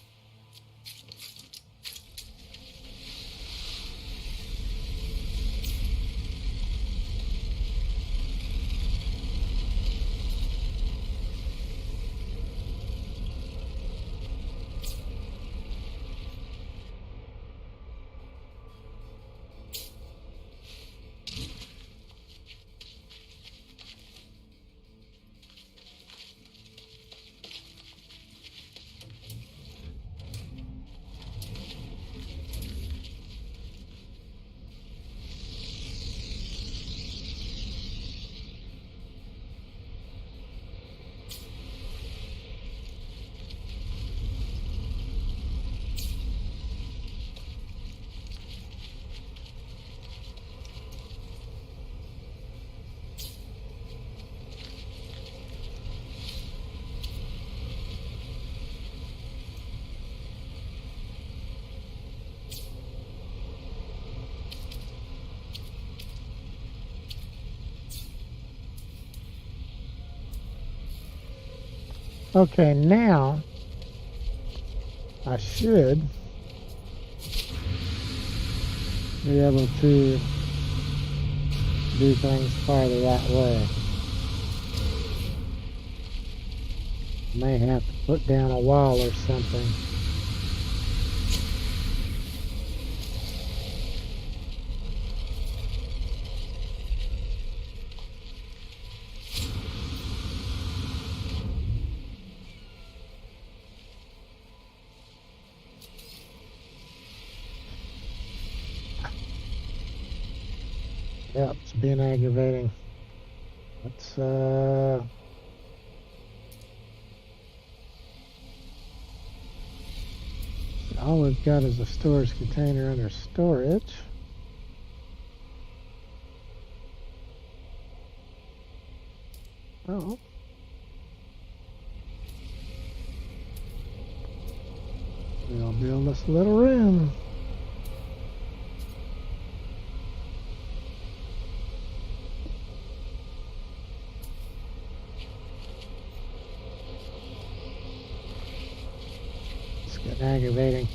Okay, now I should be able to do things farther that way. May have to put down a wall or something. Yep, it's being aggravating. Let's all we've got is a storage container under storage. Oh. We'll build us a little room. It's getting aggravating.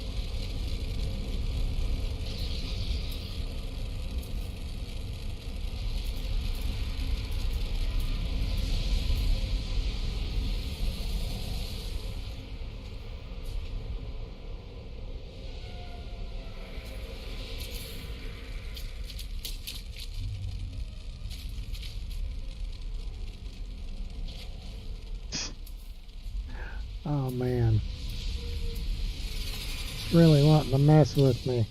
Oh man, it's really wanting to mess with me.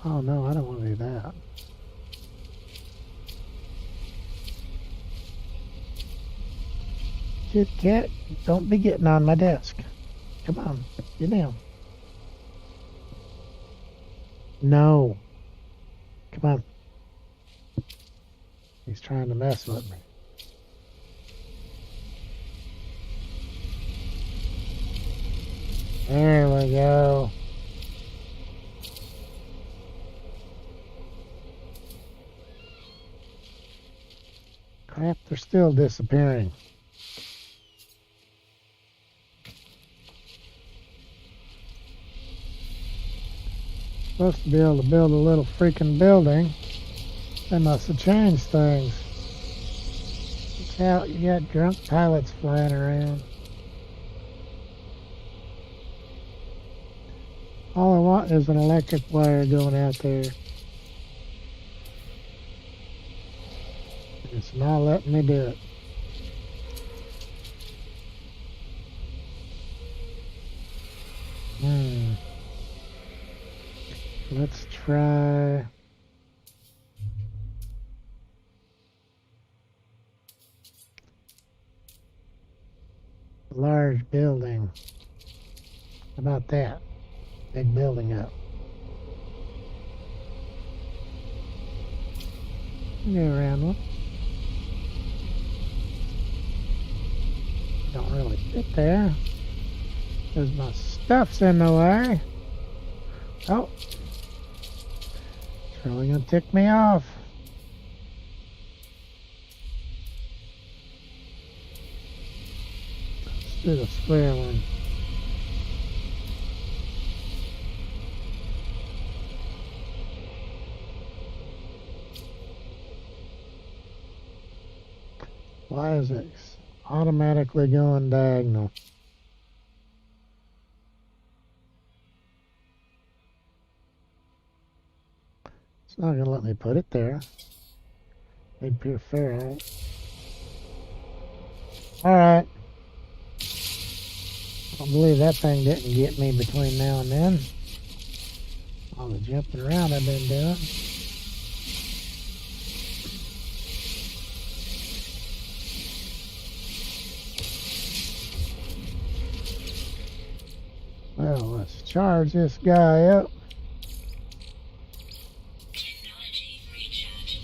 Oh no, I don't want to do that. Kit Kat, don't be getting on my desk. Come on, get down. No. Come on. He's trying to mess with me. There we go. Crap, they're still disappearing. Supposed to be able to build a little freaking building. They must have changed things. Watch out, you got drunk pilots flying around. All I want is an electric wire going out there. It's not letting me do it. Let's try a large building. How about that? Big building up. Go around one. Don't really fit there because my stuff's in the way. Oh. It's really gonna tick me off. Let's do the square one. Why is it automatically going diagonal? It's not going to let me put it there. Need pure ferrite. Alright. I don't believe that thing didn't get me between now and then. All the jumping around I've been doing. Well, let's charge this guy up. Technology recharge.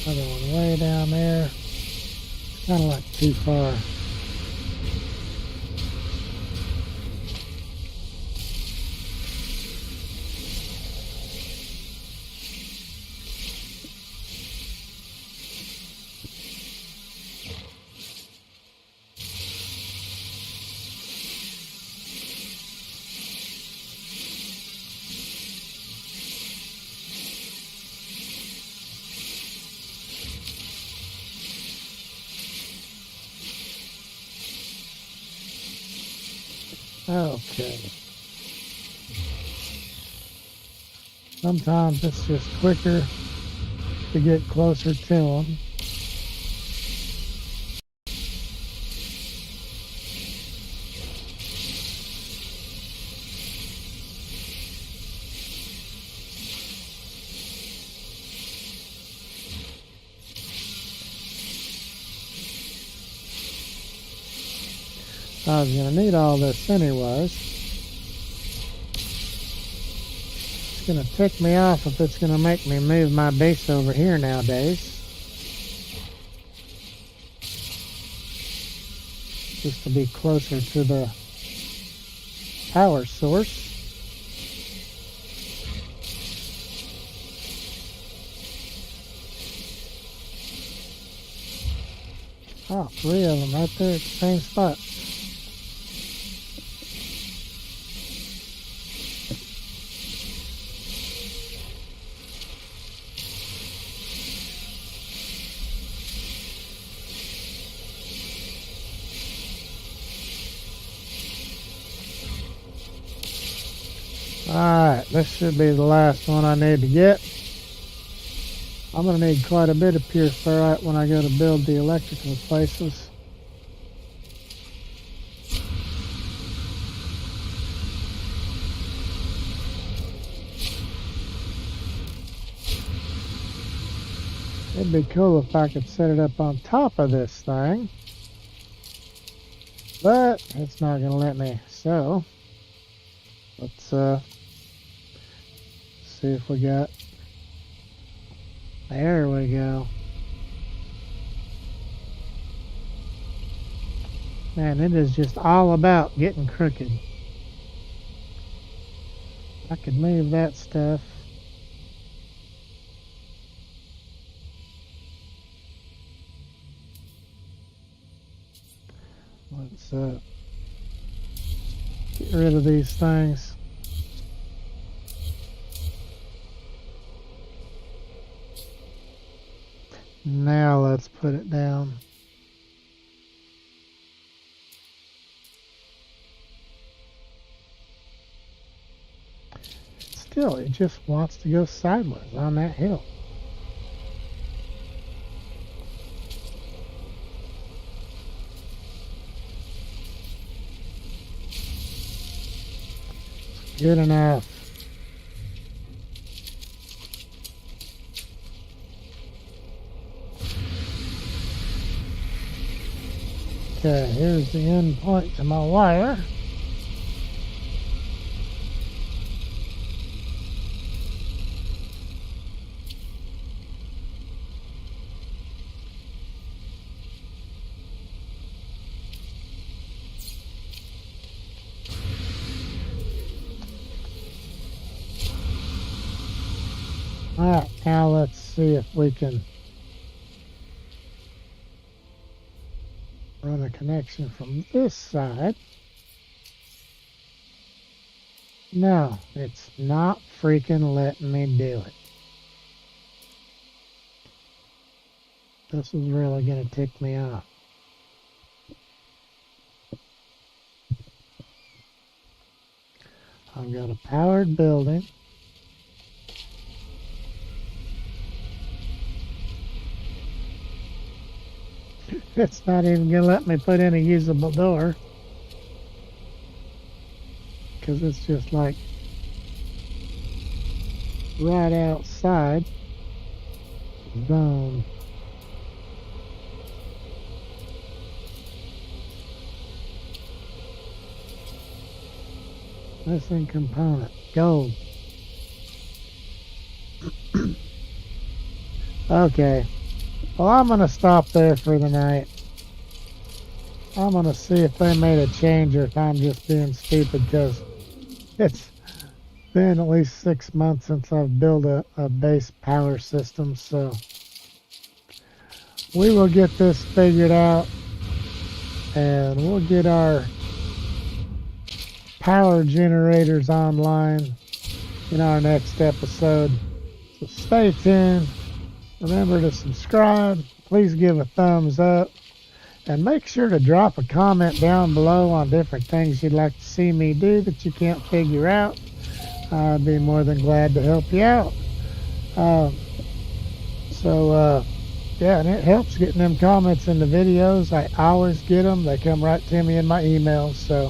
Another one way down there. Kind of like too far. Okay. Sometimes it's just quicker to get closer to them. I was going to need all this anyways. It's going to tick me off if it's going to make me move my base over here nowadays. Just to be closer to the power source. Oh, 3 of them right there at the same spot. Alright, this should be the last one I need to get. I'm going to need quite a bit of pure ferrite when I go to build the electrical places. It'd be cool if I could set it up on top of this thing. But it's not going to let me. So, let's see if we got... There we go. Man, it is just all about getting crooked. I could move that stuff. Let's get rid of these things. Now let's put it down. Still, it just wants to go sideways on that hill. Good enough. Okay, here's the end point to my wire. Alright, now let's see if we can run a connection from this side. No, it's not freaking letting me do it. This is really going to tick me off. I've got a powered building. It's not even going to let me put in a usable door. Because it's just like right outside zone. Missing component. Gold. Okay. Well, I'm going to stop there for the night. I'm going to see if they made a change or if I'm just being stupid, because it's been at least 6 months since I've built a base power system. So we will get this figured out, and we'll get our power generators online in our next episode. So stay tuned. Remember to subscribe. Please give a thumbs up. And make sure to drop a comment down below on different things you'd like to see me do that you can't figure out. I'd be more than glad to help you out. Yeah, and it helps getting them comments in the videos. I always get them. They come right to me in my emails. So